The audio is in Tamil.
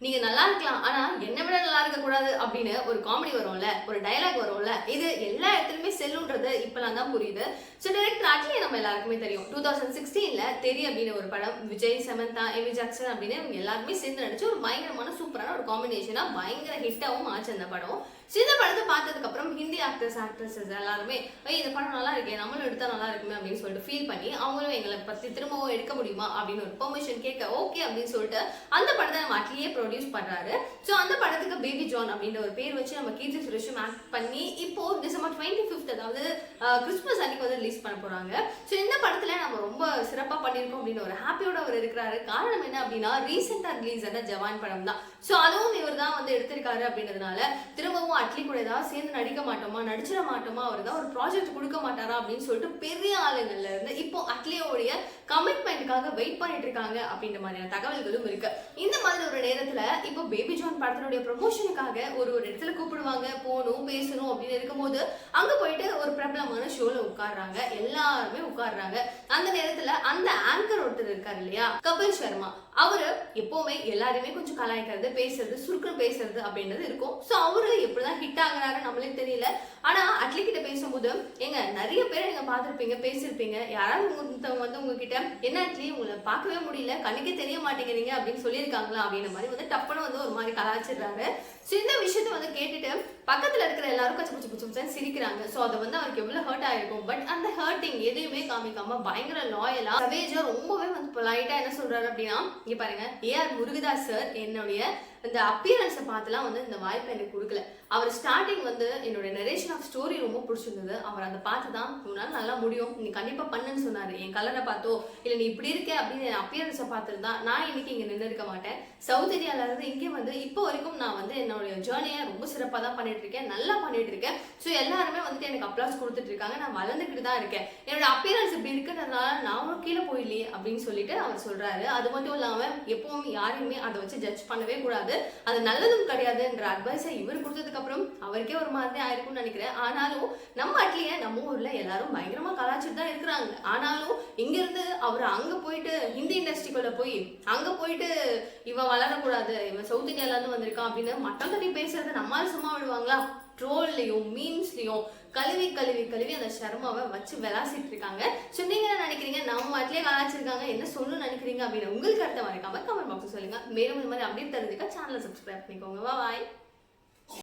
நீங்க நல்லா இருக்கலாம் ஆனா என்ன விட நல்லா இருக்க கூடாது அப்படின்னு ஒரு காமெடி வரும்ல, ஒரு டயலாக் வரும்ல, இது எல்லா இடத்துலயுமே செல்லுன்றது இப்பெல்லாம் தான் புரியுது. ஸோ டைரக்டர் அட்லி நம்ம எல்லாருக்குமே தெரியும். 2016ல தெரி அப்படின்னு ஒரு படம், விஜய், சமந்தா, எமி ஜாக்சன் அப்படின்னு இவங்க எல்லாருமே சேர்ந்து நடிச்சு ஒரு பயங்கரமான சூப்பரான ஒரு காம்பினேஷனா பயங்கர ஹிட்டாவும் ஆச்சு அந்த படம். ஸோ இந்த படத்தை பார்த்ததுக்கு அப்புறம் ஹிந்தி ஆக்ட்ரஸஸ் எல்லாருமே இந்த படம் நல்லா இருக்கே, நம்மளும் எடுத்தா நல்லா இருக்குமே அப்படின்னு சொல்லிட்டு ஃபீல் பண்ணி அவங்களும் எங்களை பத்தி திரும்பவும் எடுக்க முடியுமா அப்படின்னு ஒரு பெர்மிஷன் கேட்க ஓகே அப்படின்னு சொல்லிட்டு அந்த படத்தை நம்ம அட்லியே ப்ரொடியூஸ் பண்றாரு. ஸோ அந்த படத்துக்கு பேபி ஜான் அப்படின்ற ஒரு பேர் வச்சு நம்ம கீர்த்தி சுரேஷும் ஆக்ட் பண்ணி இப்போ டிசம்பர் 25th அதாவது கிறிஸ்மஸ் அன்னைக்கு வந்து ரிலீஸ் பண்ண போறாங்க. ஸோ இந்த படத்துல நம்ம ரொம்ப சிறப்பா பண்ணியிருக்கோம் அப்படின்னு ஒரு ஹாப்பியோட அவர் இருக்கிறாரு. காரணம் என்ன அப்படின்னா ரீசெண்டா ரிலீஸ் ஆன ஜவான் படம் தான். ஸோ அதுவும் இவர் தான் வந்து எடுத்திருக்காரு அப்படின்றதுனால திரும்பவும் அட்லி கூட ஏதாவது சேர்ந்து நடிக்க மாட்டோமா, நடிச்சிட மாட்டோமா, அவர் தான் ஒரு ப்ராஜெக்ட் கொடுக்க மாட்டாரா அப்படின்னு சொல்லிட்டு பெரிய ஆளுங்கள்ல இருந்து இப்போ அட்லியோடைய கமிட்மெண்ட்டுக்காக வெயிட் பண்ணிட்டு இருக்காங்க அப்படின்ற மாதிரியான தகவல்களும் இருக்கு. இந்த மாதிரி ஒரு நேரத்துல இப்போ பேபி ஜான் படத்தினுடைய ப்ரமோஷனுக்காக ஒரு இடத்துல கூப்பிடுவாங்க, போகணும் பேசணும் அப்படின்னு இருக்கும்போது அங்க போயிட்டு ஒரு பிரபலமான ஷோல உட்கார்றாங்க, எல்லாருமே உட்கார்றாங்க. அந்த நேரத்துல அந்த ஆங்கர் ஒருத்தர் இருக்காரு இல்லையா, கபில் சர்மா, அவரு எப்பவுமே எல்லாருமே கொஞ்சம் கலாய்க்கிறது, பேசுறது, சுருக்கம் பேசுறது அப்படின்றது இருக்கும். ஸோ அவரு எப்படிதான் ஹிட் ஆகுறாரு நம்மளே தெரியல. ஆனா அட்லி கிட்ட பேசும்போது எங்க நிறைய பேரை நீங்க பார்த்திருப்பீங்க, பேசியிருப்பீங்க, யாராவது வந்து உங்ககிட்ட என்ன அட்லி உங்களை பார்க்கவே முடியல, கண்ணுக்கே தெரிய மாட்டேங்கிறீங்க அப்படின்னு சொல்லியிருக்காங்களா அப்படின்ற மாதிரி வந்து டப்புன்னு வந்து ஒரு மாதிரி கலாச்சிடுறாரு. ஸோ இந்த விஷயத்த வந்து கேட்டுட்டு பக்கத்துல இருக்கிற எல்லாரும் கச்சு பச்சு பச்சு சிரிக்கிறாங்க. ஸோ அதை வந்து அவருக்கு எவ்வளவு ஹர்ட் ஆயிருக்கும். பட் அந்த ஹர்ட்டிங் எதுவுமே காமிக்காம பயங்கர லாயலா சவேஜா ரொம்பவே வந்து பொலைட்டா என்ன சொல்றாரு அப்படின்னா, இங்க பாருங்க, ஏஆர் முருகதாஸ் சார் என்னுடைய இந்த அப்பியரன்ஸை பார்த்துலாம் வந்து இந்த வாய்ப்பை எனக்கு கொடுக்கல. அவர் ஸ்டார்டிங் வந்து என்னோட நரேஷன் ஆஃப் ஸ்டோரி ரொம்ப பிடிச்சிருந்தது. அவர் அதை பார்த்து தான் உன்னால நல்லா முடியும், நீ கண்டிப்பா பண்ணுன்னு சொன்னாரு. என் கலரை பார்த்தோ இல்லை நீ இப்படி இருக்க அப்படின்னு என் அப்பியரன்ஸை பார்த்துட்டு தான் நான் இன்னைக்கு இங்கே நின்று இருக்க மாட்டேன். சவுத் இந்தியால இருந்து இங்கே வந்து இப்போ வரைக்கும் நான் வந்து என்னுடைய ஜேர்னியை ரொம்ப சிறப்பாக தான் பண்ணிட்டு இருக்கேன், நல்லா பண்ணிட்டு இருக்கேன். ஸோ எல்லாருமே வந்துட்டு எனக்கு அப்ளாஸ் கொடுத்துட்டு இருக்காங்க, நான் வளர்ந்துக்கிட்டு தான் இருக்கேன். என்னோட அப்பியரன்ஸ் இப்படி இருக்கிறதுனால நானும் கீழே போயிடலையே அப்படின்னு சொல்லிட்டு அவர் சொல்றாரு. அது மட்டும் இல்லாம எப்பவும் யாரையுமே அதை வச்சு ஜட்ஜ் பண்ணவே கூடாது, அது நல்லதும் கிடையாதுன்ற அட்வைஸை இவர் கொடுத்ததுக்கு அப்புறம் அவருக்கே ஒரு மாதிரி ஆயிருக்கும்னு நினைக்கிறேன். ஆனாலும் நம்ம அட்லிய நம்ம ஊர்ல எல்லாரும் பயங்கரமா கலாச்சிட்டு தான் இருக்கிறாங்க. ஆனாலும் இங்க இருந்து அவர் அங்க போயிட்டு ஹிந்தி இண்டஸ்ட்ரிக்குள்ள போய் அங்க போயிட்டு இவன் வளரக்கூடாது, இவன் சவுத் இந்தியால இருந்து வந்திருக்கான் அப்படின்னு மட்டம் தட்டி பேசுறத நம்மளால சும்மா விடுவாங்களா? ட்ரோல்லையும் மீம்ஸ்லையும் கழுவி கழுவி கழுவி அந்த ஷர்மாவை வச்சு விளாசிட்டு இருக்காங்க. ஸோ நீங்க என்ன நினைக்கிறீங்க? நம்ம அட்லியே கலாச்சிருக்காங்க, என்ன சொல்லணும்னு நினைக்கிறீங்க அப்படின்னு உங்களுக்கு அடுத்த மறக்காம கமெண்ட் பாக்ஸ் சொல்லுங்க. மேலும் இந்த மாதிரி அப்டேட் தெரிஞ்சுக்க சேனலை சப்ஸ்கிரைப் பண்ணிக்கோங்க. பாய்.